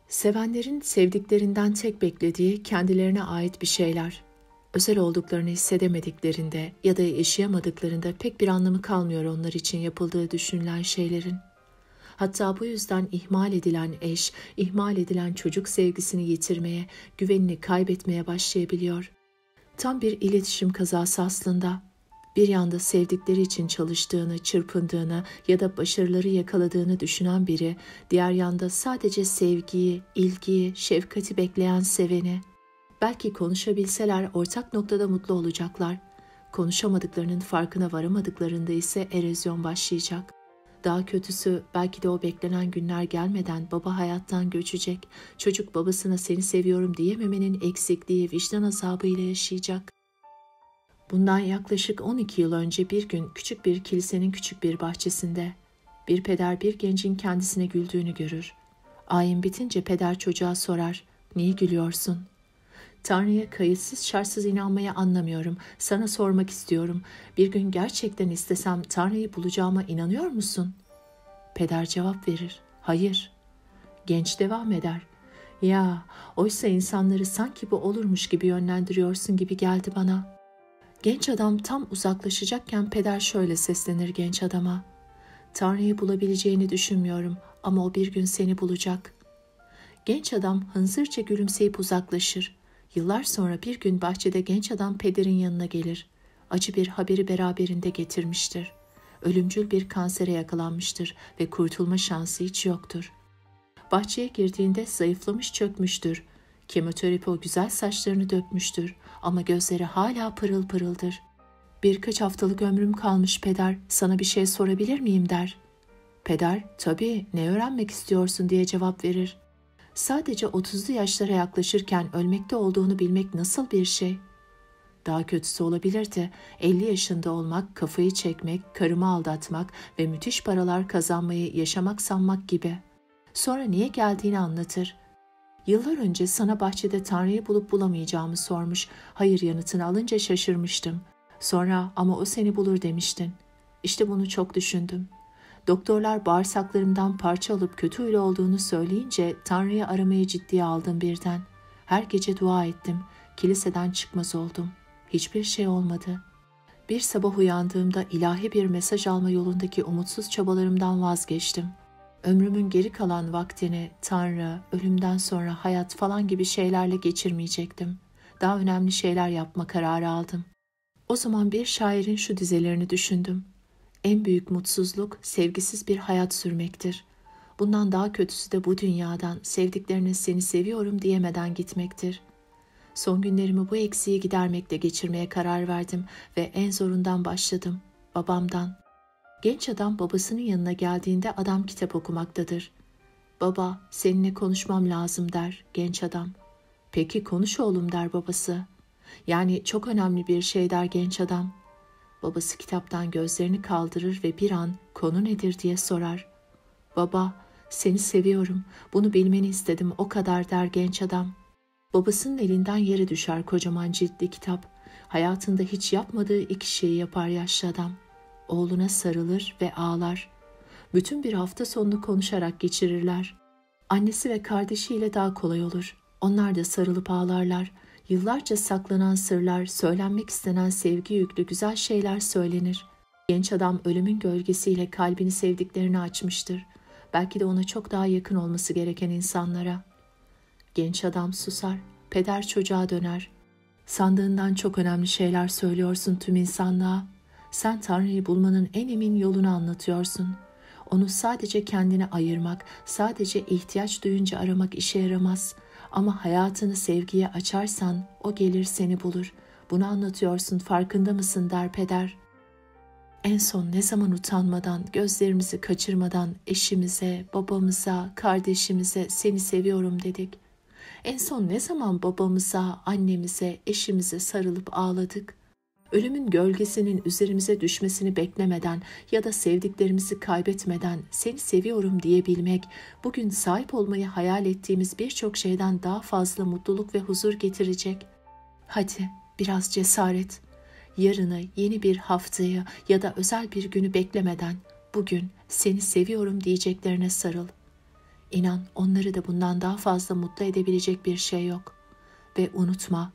Sevenlerin sevdiklerinden tek beklediği kendilerine ait bir şeyler. Özel olduklarını hissedemediklerinde ya da yaşayamadıklarında pek bir anlamı kalmıyor onlar için yapıldığı düşünülen şeylerin. Hatta bu yüzden ihmal edilen eş, ihmal edilen çocuk sevgisini yitirmeye, güvenini kaybetmeye başlayabiliyor. Tam bir iletişim kazası aslında. Bir yanda sevdikleri için çalıştığını, çırpındığını ya da başarıları yakaladığını düşünen biri, diğer yanda sadece sevgiyi, ilgiyi, şefkati bekleyen seveni. Belki konuşabilseler ortak noktada mutlu olacaklar. Konuşamadıklarının farkına varamadıklarında ise erozyon başlayacak. Daha kötüsü belki de o beklenen günler gelmeden baba hayattan göçecek. Çocuk babasına seni seviyorum diyememenin eksikliği vicdan azabıyla yaşayacak. Bundan yaklaşık 12 yıl önce bir gün küçük bir kilisenin küçük bir bahçesinde bir peder bir gencin kendisine güldüğünü görür. Ayin bitince peder çocuğa sorar, "Niye gülüyorsun?" "Tanrı'ya kayıtsız şartsız inanmayı anlamıyorum. Sana sormak istiyorum. Bir gün gerçekten istesem Tanrı'yı bulacağıma inanıyor musun?" Peder cevap verir, "Hayır." Genç devam eder, "Ya, oysa insanları sanki bu olurmuş gibi yönlendiriyorsun gibi geldi bana." Genç adam tam uzaklaşacakken peder şöyle seslenir genç adama, "Tanrı'yı bulabileceğini düşünmüyorum ama o bir gün seni bulacak." Genç adam hınzırca gülümseyip uzaklaşır. Yıllar sonra bir gün bahçede genç adam pederin yanına gelir. Acı bir haberi beraberinde getirmiştir. Ölümcül bir kansere yakalanmıştır ve kurtulma şansı hiç yoktur. Bahçeye girdiğinde zayıflamış çökmüştür. Kemoterapi o güzel saçlarını dökmüştür ama gözleri hala pırıl pırıldır. "Birkaç haftalık ömrüm kalmış peder, sana bir şey sorabilir miyim?" der. Peder, "Tabii, ne öğrenmek istiyorsun?" diye cevap verir. Sadece 30'lu yaşlara yaklaşırken ölmekte olduğunu bilmek nasıl bir şey? Daha kötüsü olabilirdi. 50 yaşında olmak, kafayı çekmek, karımı aldatmak ve müthiş paralar kazanmayı yaşamak sanmak gibi. Sonra niye geldiğini anlatır. "Yıllar önce sana bahçede Tanrı'yı bulup bulamayacağımı sormuş. Hayır yanıtını alınca şaşırmıştım. Sonra ama o seni bulur demiştin. İşte bunu çok düşündüm. Doktorlar bağırsaklarımdan parça alıp kötü huylu olduğunu söyleyince Tanrı'yı aramayı ciddiye aldım birden. Her gece dua ettim. Kiliseden çıkmaz oldum. Hiçbir şey olmadı. Bir sabah uyandığımda ilahi bir mesaj alma yolundaki umutsuz çabalarımdan vazgeçtim. Ömrümün geri kalan vaktini Tanrı, ölümden sonra hayat falan gibi şeylerle geçirmeyecektim. Daha önemli şeyler yapma kararı aldım. O zaman bir şairin şu dizelerini düşündüm. En büyük mutsuzluk sevgisiz bir hayat sürmektir. Bundan daha kötüsü de bu dünyadan sevdiklerine seni seviyorum diyemeden gitmektir. Son günlerimi bu eksiği gidermekle geçirmeye karar verdim ve en zorundan başladım, babamdan. Genç adam babasının yanına geldiğinde adam kitap okumaktadır. "Baba, seninle konuşmam lazım," der genç adam. "Peki konuş oğlum," der babası. "Yani çok önemli bir şey," der genç adam. Babası kitaptan gözlerini kaldırır ve bir an "Konu nedir?" diye sorar. "Baba, seni seviyorum. Bunu bilmeni istedim, o kadar," der genç adam. Babasının elinden yere düşer kocaman ciltli kitap. Hayatında hiç yapmadığı iki şeyi yapar yaşlı adam. Oğluna sarılır ve ağlar. Bütün bir hafta sonunu konuşarak geçirirler. Annesi ve kardeşiyle daha kolay olur. Onlar da sarılıp ağlarlar. Yıllarca saklanan sırlar, söylenmek istenen sevgi yüklü güzel şeyler söylenir. Genç adam ölümün gölgesiyle kalbini sevdiklerini açmıştır. Belki de ona çok daha yakın olması gereken insanlara. Genç adam susar. Peder çocuğa döner. "Sandığından çok önemli şeyler söylüyorsun tüm insanlığa. Sen Tanrı'yı bulmanın en emin yolunu anlatıyorsun. Onu sadece kendine ayırmak, sadece ihtiyaç duyunca aramak işe yaramaz. Ama hayatını sevgiye açarsan o gelir seni bulur. Bunu anlatıyorsun, farkında mısın?" der peder. En son ne zaman utanmadan, gözlerimizi kaçırmadan eşimize, babamıza, kardeşimize "Seni seviyorum," dedik? En son ne zaman babamıza, annemize, eşimize sarılıp ağladık? Ölümün gölgesinin üzerimize düşmesini beklemeden ya da sevdiklerimizi kaybetmeden "Seni seviyorum," diyebilmek, bugün sahip olmayı hayal ettiğimiz birçok şeyden daha fazla mutluluk ve huzur getirecek. Hadi biraz cesaret. Yarını, yeni bir haftayı ya da özel bir günü beklemeden bugün "Seni seviyorum," diyeceklerine sarıl. İnan, onları da bundan daha fazla mutlu edebilecek bir şey yok. Ve unutma,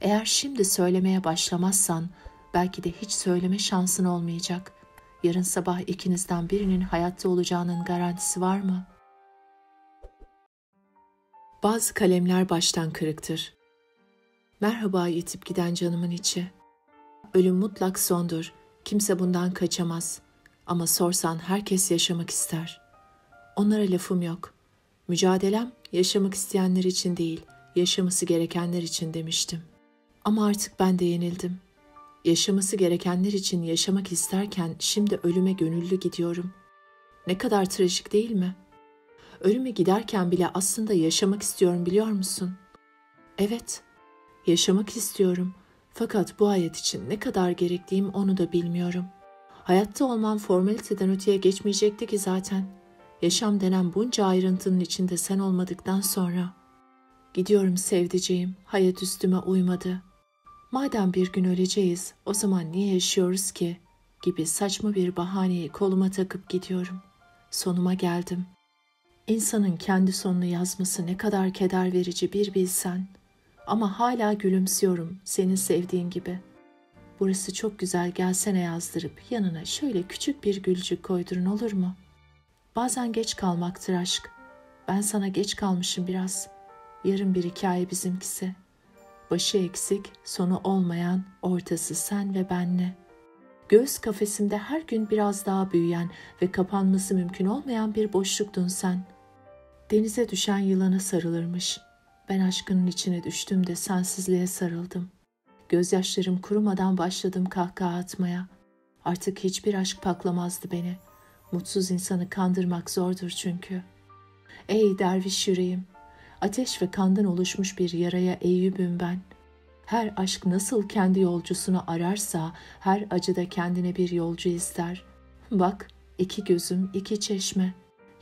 eğer şimdi söylemeye başlamazsan belki de hiç söyleme şansın olmayacak. Yarın sabah ikinizden birinin hayatta olacağının garantisi var mı? Bazı kalemler baştan kırıktır. Merhaba yitip giden canımın içi. Ölüm mutlak sondur. Kimse bundan kaçamaz. Ama sorsan herkes yaşamak ister. Onlara lafım yok. Mücadelem yaşamak isteyenler için değil, yaşaması gerekenler için demiştim. Ama artık ben de yenildim. Yaşaması gerekenler için yaşamak isterken şimdi ölüme gönüllü gidiyorum. Ne kadar trajik değil mi? Ölüme giderken bile aslında yaşamak istiyorum, biliyor musun? Evet, yaşamak istiyorum. Fakat bu hayat için ne kadar gerektiğim onu da bilmiyorum. Hayatta olmam formaliteden öteye geçmeyecekti ki zaten. Yaşam denen bunca ayrıntının içinde sen olmadıktan sonra. Gidiyorum sevdiceğim, hayat üstüme uymadı. Madem bir gün öleceğiz, o zaman niye yaşıyoruz ki? Gibi saçma bir bahaneyi koluma takıp gidiyorum. Sonuma geldim. İnsanın kendi sonunu yazması ne kadar keder verici bir bilsen. Ama hala gülümsüyorum senin sevdiğin gibi. Burası çok güzel, gelsene yazdırıp yanına şöyle küçük bir gülcük koydurun, olur mu? Bazen geç kalmaktır aşk. Ben sana geç kalmışım biraz. Yarın bir hikaye bizimkisi. Başı eksik, sonu olmayan, ortası sen ve benle. Göğüs kafesimde her gün biraz daha büyüyen ve kapanması mümkün olmayan bir boşluktun sen. Denize düşen yılana sarılırmış. Ben aşkının içine düştüm de sensizliğe sarıldım. Gözyaşlarım kurumadan başladım kahkaha atmaya. Artık hiçbir aşk paklamazdı beni. Mutsuz insanı kandırmak zordur çünkü. Ey derviş yüreğim! Ateş ve kandan oluşmuş bir yaraya Eyyub'üm ben. Her aşk nasıl kendi yolcusunu ararsa, her acı da kendine bir yolcu ister. Bak, iki gözüm, iki çeşme.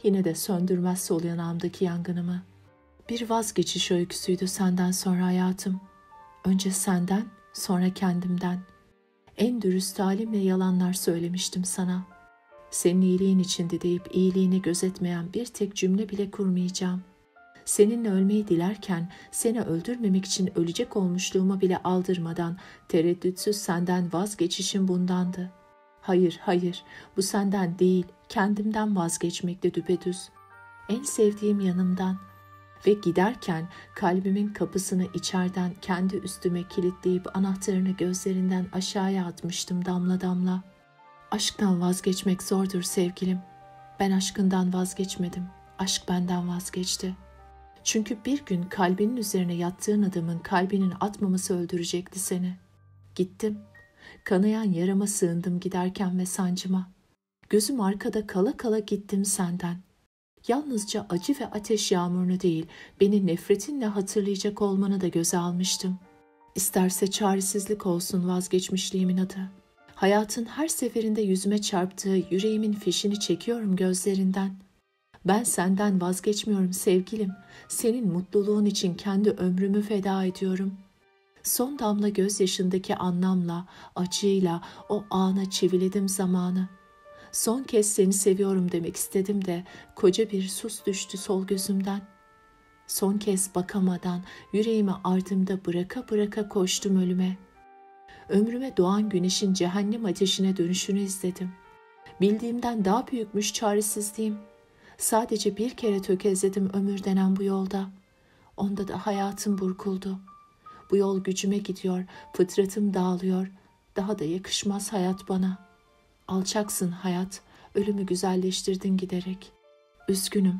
Yine de söndürmez sol yanağımdaki yangınımı. Bir vazgeçiş öyküsüydü senden sonra hayatım. Önce senden, sonra kendimden. En dürüst halimle yalanlar söylemiştim sana. Senin iyiliğin içindi deyip iyiliğini gözetmeyen bir tek cümle bile kurmayacağım. Seninle ölmeyi dilerken seni öldürmemek için ölecek olmuşluğuma bile aldırmadan tereddütsüz senden vazgeçişim bundandı. Hayır, hayır, bu senden değil, kendimden vazgeçmekte düpedüz. En sevdiğim yanımdan. Ve giderken kalbimin kapısını içeriden kendi üstüme kilitleyip anahtarını gözlerinden aşağıya atmıştım damla damla. Aşktan vazgeçmek zordur sevgilim. Ben aşkından vazgeçmedim. Aşk benden vazgeçti. Çünkü bir gün kalbinin üzerine yattığın adamın kalbinin atmaması öldürecekti seni. Gittim. Kanayan yarama sığındım giderken ve sancıma. Gözüm arkada kala kala gittim senden. Yalnızca acı ve ateş yağmurunu değil, beni nefretinle hatırlayacak olmanı da göze almıştım. İsterse çaresizlik olsun vazgeçmişliğimin adı. Hayatın her seferinde yüzüme çarptığı yüreğimin fişini çekiyorum gözlerinden. Ben senden vazgeçmiyorum sevgilim. Senin mutluluğun için kendi ömrümü feda ediyorum. Son damla gözyaşındaki anlamla, acıyla o ana çiviledim zamanı. Son kez seni seviyorum demek istedim de koca bir sus düştü sol gözümden. Son kez bakamadan yüreğimi ardımda bıraka bıraka koştum ölüme. Ömrüme doğan güneşin cehennem ateşine dönüşünü izledim. Bildiğimden daha büyükmüş çaresizliğim. Sadece bir kere tökezledim ömür denen bu yolda. Onda da hayatım burkuldu. Bu yol gücüme gidiyor, fıtratım dağılıyor. Daha da yakışmaz hayat bana. Alçaksın hayat, ölümü güzelleştirdin giderek. Üzgünüm,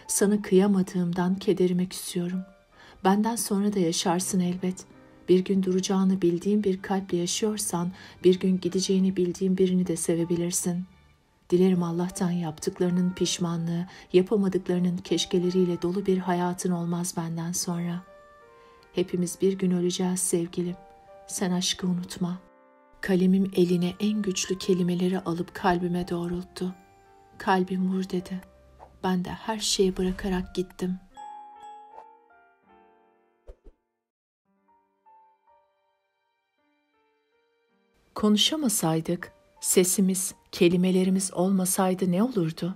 sana kıyamadığımdan kederime küsüyorum. Benden sonra da yaşarsın elbet. Bir gün duracağını bildiğin bir kalple yaşıyorsan, bir gün gideceğini bildiğin birini de sevebilirsin. Dilerim Allah'tan yaptıklarının pişmanlığı, yapamadıklarının keşkeleriyle dolu bir hayatın olmaz benden sonra. Hepimiz bir gün öleceğiz sevgilim. Sen aşkı unutma. Kalemim eline en güçlü kelimeleri alıp kalbime doğrulttu. Kalbim vur dedi. Ben de her şeyi bırakarak gittim. Konuşamasaydık, sesimiz, kelimelerimiz olmasaydı ne olurdu?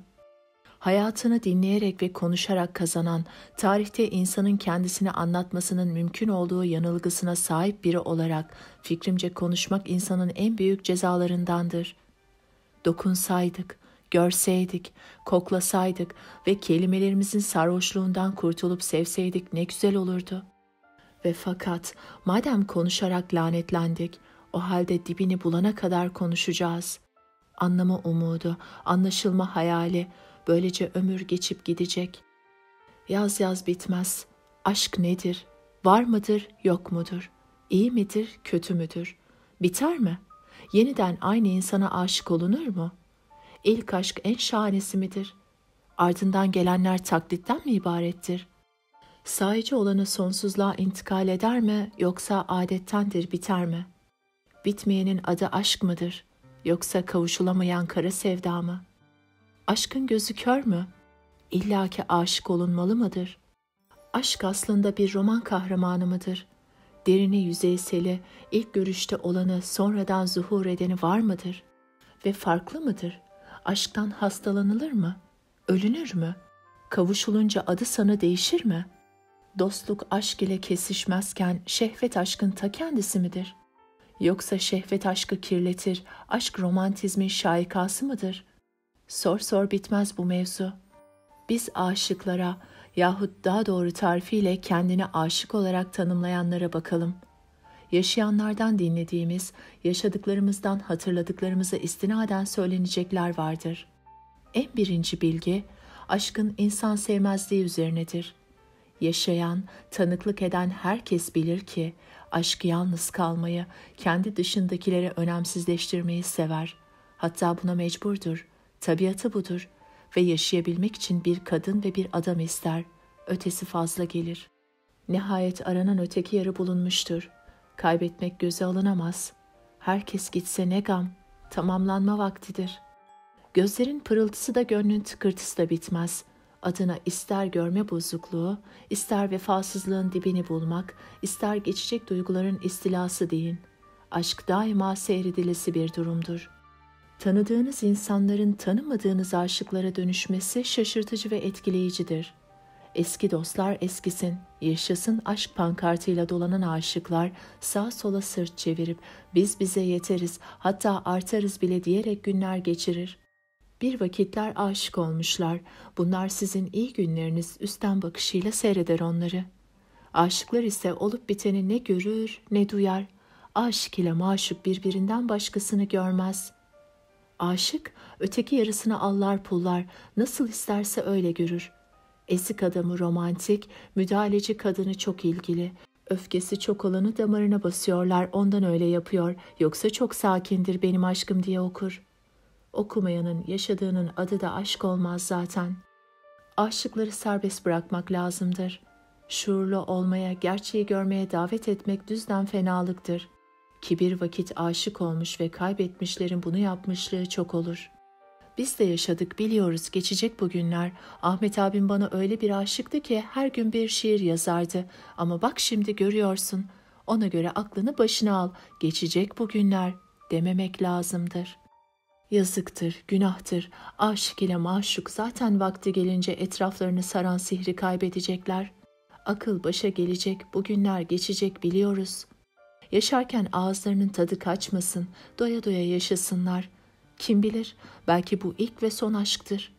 Hayatını dinleyerek ve konuşarak kazanan, tarihte insanın kendisini anlatmasının mümkün olduğu yanılgısına sahip biri olarak fikrimce konuşmak insanın en büyük cezalarındandır. Dokunsaydık, görseydik, koklasaydık ve kelimelerimizin sarhoşluğundan kurtulup sevseydik ne güzel olurdu. Ve fakat madem konuşarak lanetlendik, o halde dibini bulana kadar konuşacağız. Anlama umudu, anlaşılma hayali, böylece ömür geçip gidecek. Yaz yaz bitmez. Aşk nedir? Var mıdır, yok mudur? İyi midir, kötü müdür? Biter mi? Yeniden aynı insana aşık olunur mu? İlk aşk en şahanesi midir? Ardından gelenler taklitten mi ibarettir? Sahici olanı sonsuzluğa intikal eder mi, yoksa adettendir biter mi? Bitmeyenin adı aşk mıdır, yoksa kavuşulamayan kara sevda mı? Aşkın gözü kör mü? İlla ki aşık olunmalı mıdır? Aşk aslında bir roman kahramanı mıdır? Derini yüzeyseli, ilk görüşte olanı, sonradan zuhur edeni var mıdır? Ve farklı mıdır? Aşktan hastalanılır mı? Ölünür mü? Kavuşulunca adı sanı değişir mi? Dostluk aşk ile kesişmezken şehvet aşkın ta kendisi midir? Yoksa şehvet aşkı kirletir, aşk romantizmin şaikası mıdır? Sor sor bitmez bu mevzu. Biz aşıklara yahut daha doğru tarifiyle kendini aşık olarak tanımlayanlara bakalım. Yaşayanlardan dinlediğimiz, yaşadıklarımızdan hatırladıklarımıza istinaden söylenecekler vardır. En birinci bilgi, aşkın insan sevmezliği üzerinedir. Yaşayan, tanıklık eden herkes bilir ki, aşk yalnız kalmayı, kendi dışındakileri önemsizleştirmeyi sever. Hatta buna mecburdur. Tabiatı budur ve yaşayabilmek için bir kadın ve bir adam ister. Ötesi fazla gelir. Nihayet aranan öteki yarı bulunmuştur. Kaybetmek göze alınamaz. Herkes gitse ne gam, tamamlanma vaktidir. Gözlerin pırıltısı da gönlün tıkırtısı da bitmez. Adına ister görme bozukluğu, ister vefasızlığın dibini bulmak, ister geçecek duyguların istilası deyin. Aşk daima seyredilesi bir durumdur. Tanıdığınız insanların tanımadığınız aşıklara dönüşmesi şaşırtıcı ve etkileyicidir. Eski dostlar eskisin, yaşasın aşk pankartıyla dolanan aşıklar sağa sola sırt çevirip biz bize yeteriz, hatta artarız bile diyerek günler geçirir. Bir vakitler aşık olmuşlar, bunlar sizin iyi günleriniz, üstten bakışıyla seyreder onları. Aşıklar ise olup biteni ne görür ne duyar, aşık ile maşuk birbirinden başkasını görmez. Aşık, öteki yarısını allar pullar, nasıl isterse öyle görür. Ezik adamı romantik, müdahaleci kadını çok ilgili. Öfkesi çok olanı damarına basıyorlar, ondan öyle yapıyor, yoksa çok sakindir benim aşkım diye okur. Okumayanın yaşadığının adı da aşk olmaz zaten. Aşıkları serbest bırakmak lazımdır. Şuurlu olmaya, gerçeği görmeye davet etmek düzden fenalıktır. Ki bir vakit aşık olmuş ve kaybetmişlerin bunu yapmışlığı çok olur. Biz de yaşadık, biliyoruz, geçecek bu günler. Ahmet abim bana öyle bir aşıktı ki her gün bir şiir yazardı. Ama bak şimdi görüyorsun, ona göre aklını başına al, geçecek bu günler dememek lazımdır. Yazıktır, günahtır, aşık ile maşuk zaten vakti gelince etraflarını saran sihri kaybedecekler. Akıl başa gelecek, bu günler geçecek biliyoruz. Yaşarken ağızlarının tadı kaçmasın, doya doya yaşasınlar. Kim bilir, belki bu ilk ve son aşktır.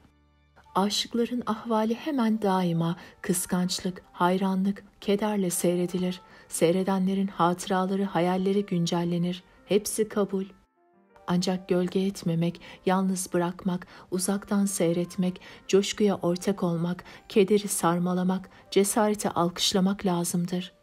Aşıkların ahvali hemen daima kıskançlık, hayranlık, kederle seyredilir. Seyredenlerin hatıraları, hayalleri güncellenir. Hepsi kabul. Ancak gölge etmemek, yalnız bırakmak, uzaktan seyretmek, coşkuya ortak olmak, kederi sarmalamak, cesareti alkışlamak lazımdır.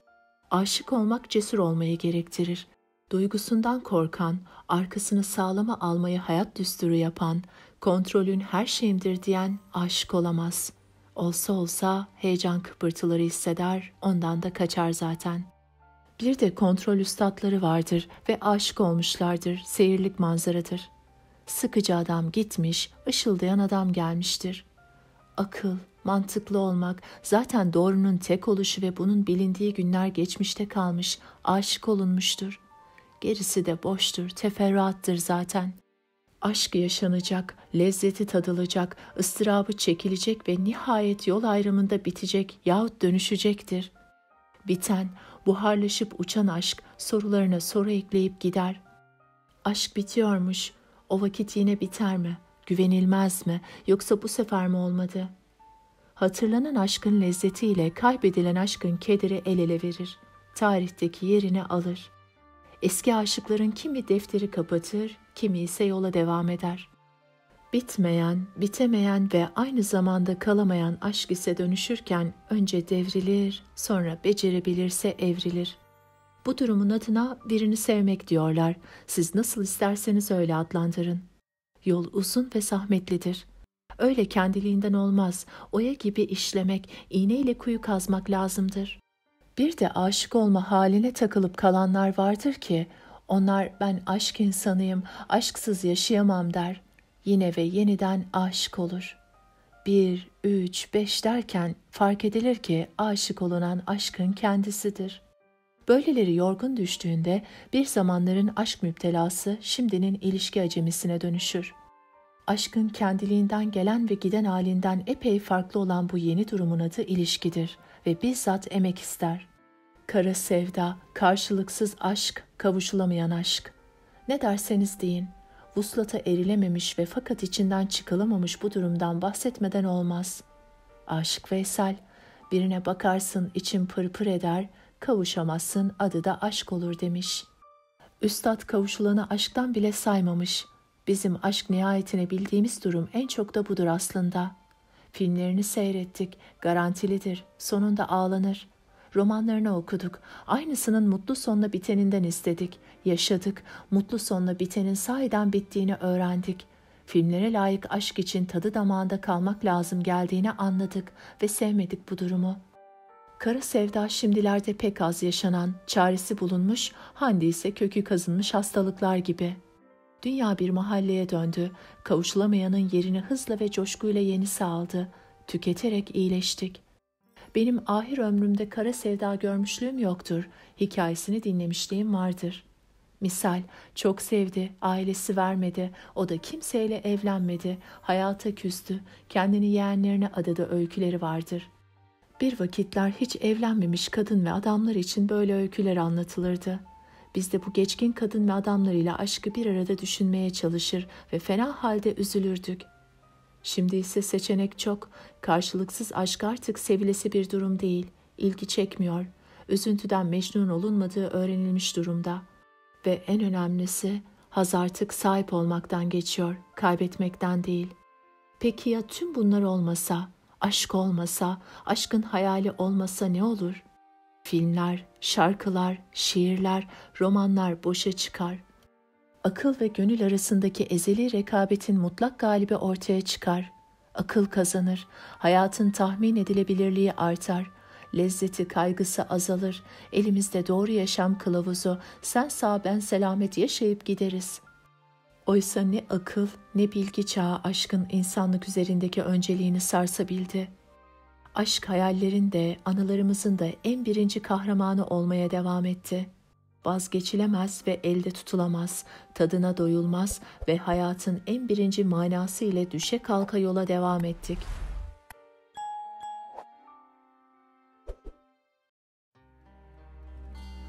Aşık olmak cesur olmayı gerektirir. Duygusundan korkan, arkasını sağlama almayı hayat düsturu yapan, kontrolün her şeyimdir diyen aşık olamaz. Olsa olsa heyecan kıpırtıları hisseder, ondan da kaçar zaten. Bir de kontrol üstatları vardır ve aşık olmuşlardır, seyirlik manzaradır. Sıkıcı adam gitmiş, ışıldayan adam gelmiştir. Akıl, mantıklı olmak, zaten doğrunun tek oluşu ve bunun bilindiği günler geçmişte kalmış, aşık olunmuştur. Gerisi de boştur, teferruattır zaten. Aşk yaşanacak, Lezzeti tadılacak, ıstırabı çekilecek ve nihayet yol ayrımında bitecek yahut dönüşecektir. Biten, buharlaşıp uçan aşk sorularına soru ekleyip gider. Aşk bitiyormuş, o vakit yine biter mi? Güvenilmez mi? Yoksa bu sefer mi olmadı? Hatırlanan aşkın lezzetiyle kaybedilen aşkın kederi el ele verir. Tarihteki yerini alır. Eski aşıkların kimi defteri kapatır, kimi ise yola devam eder. Bitmeyen, bitemeyen ve aynı zamanda kalamayan aşk ise dönüşürken önce devrilir, sonra becerebilirse evrilir. Bu durumun adına birini sevmek diyorlar. Siz nasıl isterseniz öyle adlandırın. Yol uzun ve zahmetlidir. Öyle kendiliğinden olmaz. Oya gibi işlemek, iğneyle kuyu kazmak lazımdır. Bir de aşık olma haline takılıp kalanlar vardır ki, onlar ben aşk insanıyım, aşksız yaşayamam der. Yine ve yeniden aşık olur. 1, 3, 5 derken fark edilir ki aşık olunan aşkın kendisidir. Böyleleri yorgun düştüğünde bir zamanların aşk müptelası şimdinin ilişki acemisine dönüşür. Aşkın kendiliğinden gelen ve giden halinden epey farklı olan bu yeni durumun adı ilişkidir ve bizzat emek ister. Kara sevda, karşılıksız aşk, kavuşulamayan aşk. Ne derseniz deyin, vuslata erilememiş ve fakat içinden çıkılamamış bu durumdan bahsetmeden olmaz. Aşık Veysel, birine bakarsın için pırpır eder, kavuşamazsın adı da aşk olur demiş. Üstad kavuşulanı aşktan bile saymamış. Bizim aşk nihayetine bildiğimiz durum en çok da budur aslında. Filmlerini seyrettik, garantilidir, sonunda ağlanır. Romanlarını okuduk, aynısının mutlu sonla biteninden istedik, yaşadık, mutlu sonla bitenin sahiden bittiğini öğrendik. Filmlere layık aşk için tadı damağında kalmak lazım geldiğini anladık ve sevmedik bu durumu. Kara sevda şimdilerde pek az yaşanan, çaresi bulunmuş, handi ise kökü kazınmış hastalıklar gibi. Dünya bir mahalleye döndü, kavuşulamayanın yerini hızla ve coşkuyla yenisi aldı. Tüketerek iyileştik. Benim ahir ömrümde kara sevda görmüşlüğüm yoktur, hikayesini dinlemişliğim vardır. Misal, çok sevdi, ailesi vermedi, o da kimseyle evlenmedi, hayata küstü, kendini yeğenlerine adadı öyküleri vardır. Bir vakitler hiç evlenmemiş kadın ve adamlar için böyle öyküler anlatılırdı. Biz de bu geçkin kadın ve adamlarıyla aşkı bir arada düşünmeye çalışır ve fena halde üzülürdük. Şimdi ise seçenek çok, karşılıksız aşk artık sevilesi bir durum değil, ilgi çekmiyor, üzüntüden mecnun olunmadığı öğrenilmiş durumda. Ve en önemlisi, haz artık sahip olmaktan geçiyor, kaybetmekten değil. Peki ya tüm bunlar olmasa, aşk olmasa, aşkın hayali olmasa ne olur? Filmler, şarkılar, şiirler, romanlar boşa çıkar. Akıl ve gönül arasındaki ezeli rekabetin mutlak galibi ortaya çıkar. Akıl kazanır, hayatın tahmin edilebilirliği artar, lezzeti kaygısı azalır, elimizde doğru yaşam kılavuzu, sen sağ ben selamet yaşayıp gideriz. Oysa ne akıl ne bilgi çağı aşkın insanlık üzerindeki önceliğini sarsabildi. Aşk hayallerin de anılarımızın da en birinci kahramanı olmaya devam etti. Vazgeçilemez ve elde tutulamaz, tadına doyulmaz ve hayatın en birinci manası ile düşe kalka yola devam ettik.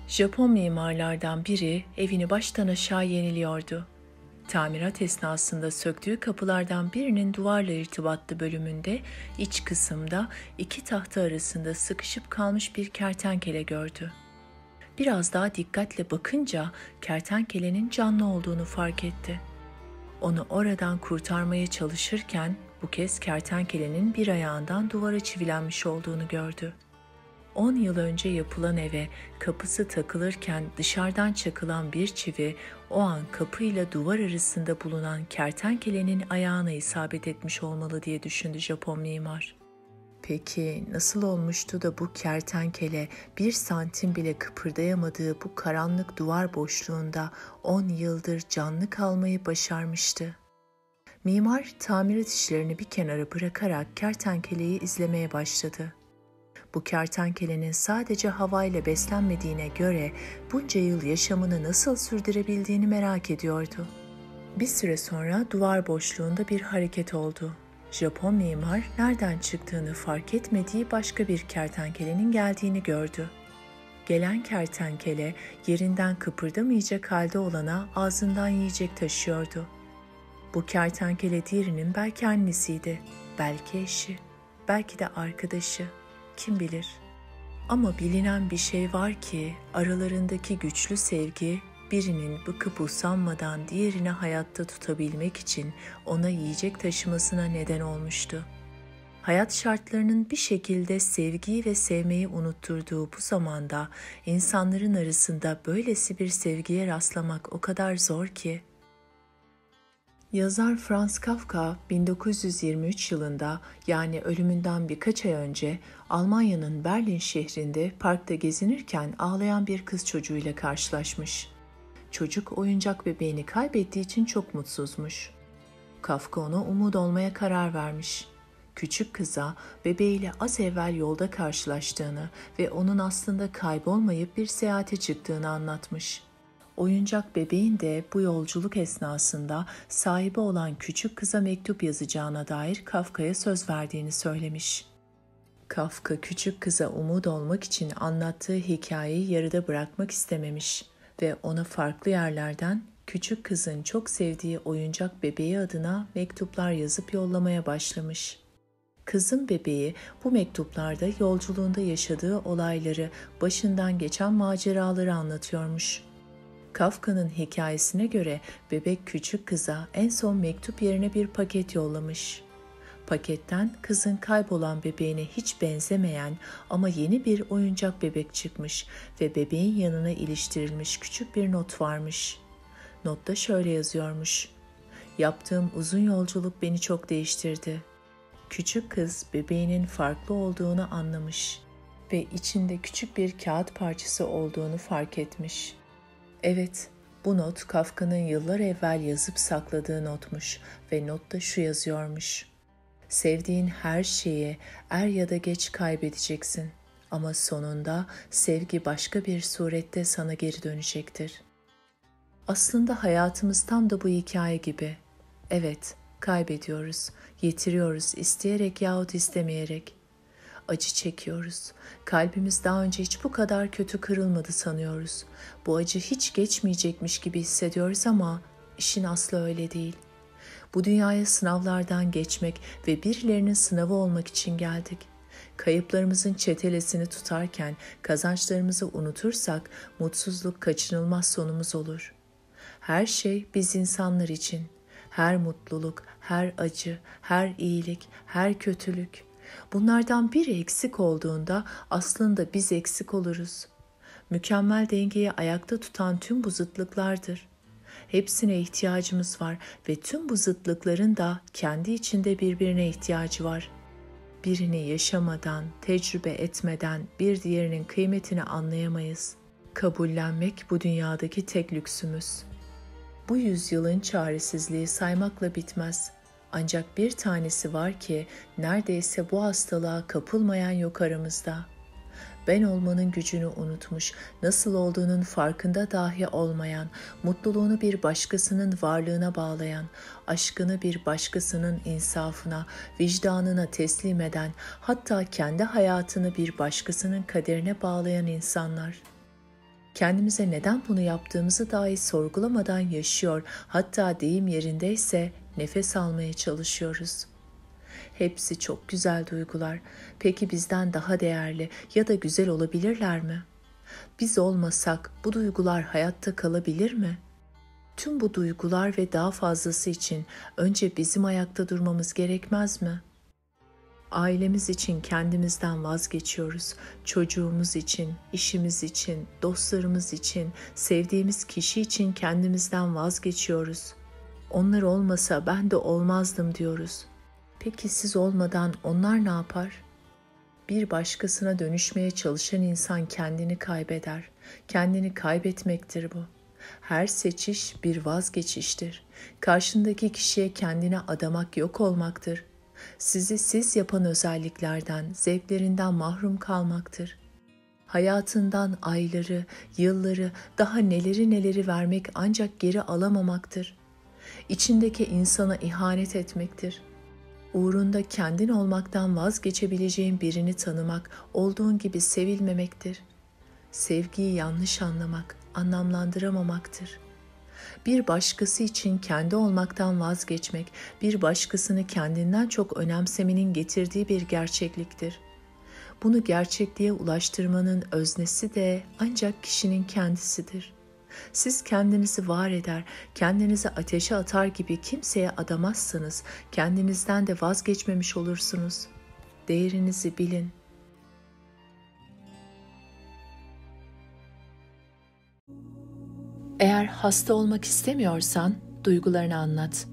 Japon mimarlardan biri evini baştan aşağı yeniliyordu. Tamirat esnasında söktüğü kapılardan birinin duvarla irtibatlı bölümünde iç kısımda iki tahta arasında sıkışıp kalmış bir kertenkele gördü. Biraz daha dikkatle bakınca kertenkelenin canlı olduğunu fark etti. Onu oradan kurtarmaya çalışırken bu kez kertenkelenin bir ayağından duvara çivilenmiş olduğunu gördü. 10 yıl önce yapılan eve kapısı takılırken dışarıdan çakılan bir çivi o an kapıyla duvar arasında bulunan kertenkelenin ayağına isabet etmiş olmalı diye düşündü Japon mimar. Peki nasıl olmuştu da bu kertenkele 1 santim bile kıpırdayamadığı bu karanlık duvar boşluğunda 10 yıldır canlı kalmayı başarmıştı? Mimar tamirat işlerini bir kenara bırakarak kertenkeleyi izlemeye başladı. Bu kertenkelenin sadece havayla beslenmediğine göre bunca yıl yaşamını nasıl sürdürebildiğini merak ediyordu. Bir süre sonra duvar boşluğunda bir hareket oldu. Japon mimar nereden çıktığını fark etmediği başka bir kertenkelenin geldiğini gördü. Gelen kertenkele yerinden kıpırdamayacak halde olana ağzından yiyecek taşıyordu. Bu kertenkele diğerinin belki annesiydi, belki eşi, belki de arkadaşı, kim bilir. Ama bilinen bir şey var ki aralarındaki güçlü sevgi birinin bıkıp usanmadan diğerini hayatta tutabilmek için ona yiyecek taşımasına neden olmuştu. Hayat şartlarının bir şekilde sevgiyi ve sevmeyi unutturduğu bu zamanda insanların arasında böylesi bir sevgiye rastlamak o kadar zor ki. Yazar Franz Kafka 1923 yılında, yani ölümünden birkaç ay önce Almanya'nın Berlin şehrinde parkta gezinirken ağlayan bir kız çocuğuyla karşılaşmış. Çocuk oyuncak bebeğini kaybettiği için çok mutsuzmuş. Kafka ona umut olmaya karar vermiş. Küçük kıza bebeğiyle az evvel yolda karşılaştığını ve onun aslında kaybolmayıp bir seyahate çıktığını anlatmış. Oyuncak bebeğin de bu yolculuk esnasında sahibi olan küçük kıza mektup yazacağına dair Kafka'ya söz verdiğini söylemiş. Kafka küçük kıza umut olmak için anlattığı hikayeyi yarıda bırakmak istememiş ve ona farklı yerlerden küçük kızın çok sevdiği oyuncak bebeği adına mektuplar yazıp yollamaya başlamış. Kızın bebeği bu mektuplarda yolculuğunda yaşadığı olayları, başından geçen maceraları anlatıyormuş. Kafka'nın hikayesine göre bebek küçük kıza en son mektup yerine bir paket yollamış. Paketten kızın kaybolan bebeğine hiç benzemeyen ama yeni bir oyuncak bebek çıkmış ve bebeğin yanına iliştirilmiş küçük bir not varmış. Notta şöyle yazıyormuş: "Yaptığım uzun yolculuk beni çok değiştirdi." Küçük kız bebeğinin farklı olduğunu anlamış ve içinde küçük bir kağıt parçası olduğunu fark etmiş. Evet, bu not Kafka'nın yıllar evvel yazıp sakladığı notmuş ve notta şu yazıyormuş: "Sevdiğin her şeyi er ya da geç kaybedeceksin ama sonunda sevgi başka bir surette sana geri dönecektir." Aslında hayatımız tam da bu hikaye gibi. Evet, kaybediyoruz, yitiriyoruz isteyerek yahut istemeyerek. Acı çekiyoruz. Kalbimiz daha önce hiç bu kadar kötü kırılmadı sanıyoruz. Bu acı hiç geçmeyecekmiş gibi hissediyoruz ama işin aslı öyle değil. Bu dünyaya sınavlardan geçmek ve birilerinin sınavı olmak için geldik. Kayıplarımızın çetelesini tutarken kazançlarımızı unutursak mutsuzluk kaçınılmaz sonumuz olur. Her şey biz insanlar için. Her mutluluk, her acı, her iyilik, her kötülük. Bunlardan biri eksik olduğunda aslında biz eksik oluruz. Mükemmel dengeyi ayakta tutan tüm bu zıtlıklardır. Hepsine ihtiyacımız var ve tüm bu zıtlıkların da kendi içinde birbirine ihtiyacı var. Birini yaşamadan, tecrübe etmeden bir diğerinin kıymetini anlayamayız. Kabullenmek bu dünyadaki tek lüksümüz. Bu yüzyılın çaresizliği saymakla bitmez. Ancak bir tanesi var ki neredeyse bu hastalığa kapılmayan yok aramızda. Ben olmanın gücünü unutmuş, nasıl olduğunun farkında dahi olmayan, mutluluğunu bir başkasının varlığına bağlayan, aşkını bir başkasının insafına, vicdanına teslim eden, hatta kendi hayatını bir başkasının kaderine bağlayan insanlar. Kendimize neden bunu yaptığımızı dahi sorgulamadan yaşıyor, hatta deyim yerindeyse nefes almaya çalışıyoruz. Hepsi çok güzel duygular. Peki bizden daha değerli ya da güzel olabilirler mi? Biz olmasak bu duygular hayatta kalabilir mi? Tüm bu duygular ve daha fazlası için önce bizim ayakta durmamız gerekmez mi? Ailemiz için kendimizden vazgeçiyoruz. Çocuğumuz için, işimiz için, dostlarımız için, sevdiğimiz kişi için kendimizden vazgeçiyoruz. Onlar olmasa ben de olmazdım diyoruz. Peki siz olmadan onlar ne yapar? Bir başkasına dönüşmeye çalışan insan kendini kaybeder. Kendini kaybetmektir bu. Her seçiş bir vazgeçiştir. Karşındaki kişiye kendine adamak yok olmaktır. Sizi siz yapan özelliklerden, zevklerinden mahrum kalmaktır. Hayatından ayları, yılları, daha neleri neleri vermek ancak geri alamamaktır. İçindeki insana ihanet etmektir. Uğrunda kendin olmaktan vazgeçebileceğin birini tanımak, olduğun gibi sevilmemektir. Sevgiyi yanlış anlamak, anlamlandıramamaktır. Bir başkası için kendi olmaktan vazgeçmek, bir başkasını kendinden çok önemsemenin getirdiği bir gerçekliktir. Bunu gerçekliğe ulaştırmanın öznesi de ancak kişinin kendisidir. Siz kendinizi var eder, kendinizi ateşe atar gibi kimseye adamazsanız, kendinizden de vazgeçmemiş olursunuz. Değerinizi bilin. Eğer hasta olmak istemiyorsan, duygularını anlat.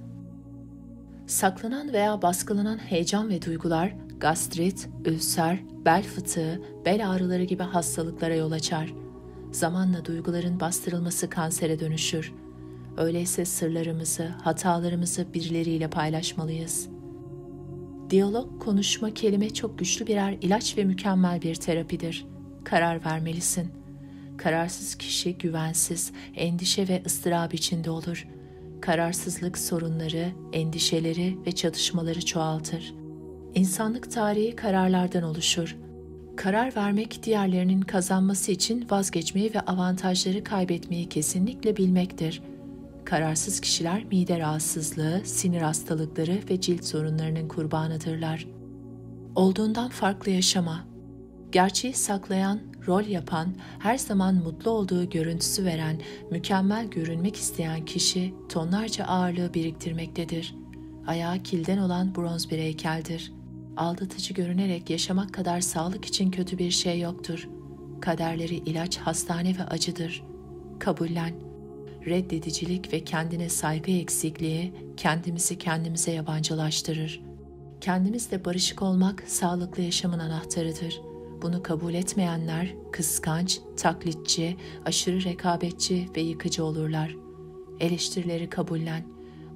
Saklanan veya baskılanan heyecan ve duygular, gastrit, ülser, bel fıtığı, bel ağrıları gibi hastalıklara yol açar. Zamanla duyguların bastırılması kansere dönüşür. Öyleyse sırlarımızı, hatalarımızı birileriyle paylaşmalıyız. Diyalog, konuşma, kelime çok güçlü birer ilaç ve mükemmel bir terapidir. Karar vermelisin. Kararsız kişi güvensiz, endişe ve ıstırap içinde olur. Kararsızlık sorunları, endişeleri ve çatışmaları çoğaltır. İnsanlık tarihi kararlardan oluşur. Karar vermek diğerlerinin kazanması için vazgeçmeyi ve avantajları kaybetmeyi kesinlikle bilmektir. Kararsız kişiler mide rahatsızlığı, sinir hastalıkları ve cilt sorunlarının kurbanıdırlar. Olduğundan farklı yaşama. Gerçeği saklayan, rol yapan, her zaman mutlu olduğu görüntüsü veren, mükemmel görünmek isteyen kişi tonlarca ağırlığı biriktirmektedir. Ayağı kilden olan bronz bir heykeldir. Aldatıcı görünerek yaşamak kadar sağlık için kötü bir şey yoktur. Kaderleri ilaç, hastane ve acıdır. Kabullen. Reddedicilik ve kendine saygı eksikliği kendimizi kendimize yabancılaştırır. Kendimizle barışık olmak sağlıklı yaşamın anahtarıdır. Bunu kabul etmeyenler kıskanç, taklitçi, aşırı rekabetçi ve yıkıcı olurlar. Eleştirileri kabullen.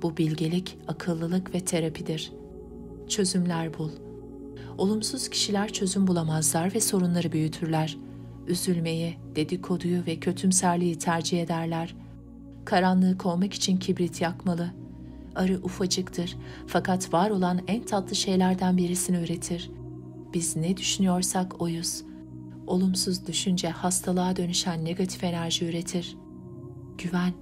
Bu bilgelik, akıllılık ve terapidir. Çözümler bul. Olumsuz kişiler çözüm bulamazlar ve sorunları büyütürler. Üzülmeyi, dedikoduyu ve kötümserliği tercih ederler. Karanlığı kovmak için kibrit yakmalı. Arı ufacıktır fakat var olan en tatlı şeylerden birisini üretir. Biz ne düşünüyorsak oyuz. Olumsuz düşünce hastalığa dönüşen negatif enerji üretir. Güven.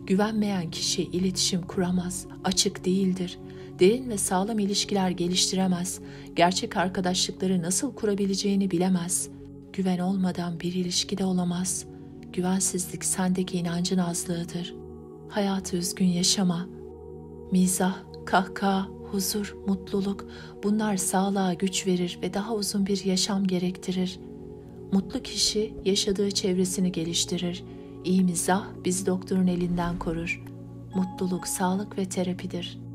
Güvenmeyen kişi iletişim kuramaz, açık değildir. Derin ve sağlam ilişkiler geliştiremez. Gerçek arkadaşlıkları nasıl kurabileceğini bilemez. Güven olmadan bir ilişkide olamaz. Güvensizlik sendeki inancın azlığıdır. Hayatı üzgün yaşama. Mizah, kahkaha, huzur, mutluluk, bunlar sağlığa güç verir ve daha uzun bir yaşam gerektirir. Mutlu kişi yaşadığı çevresini geliştirir. İyi mizah bizi doktorun elinden korur. Mutluluk, sağlık ve terapidir.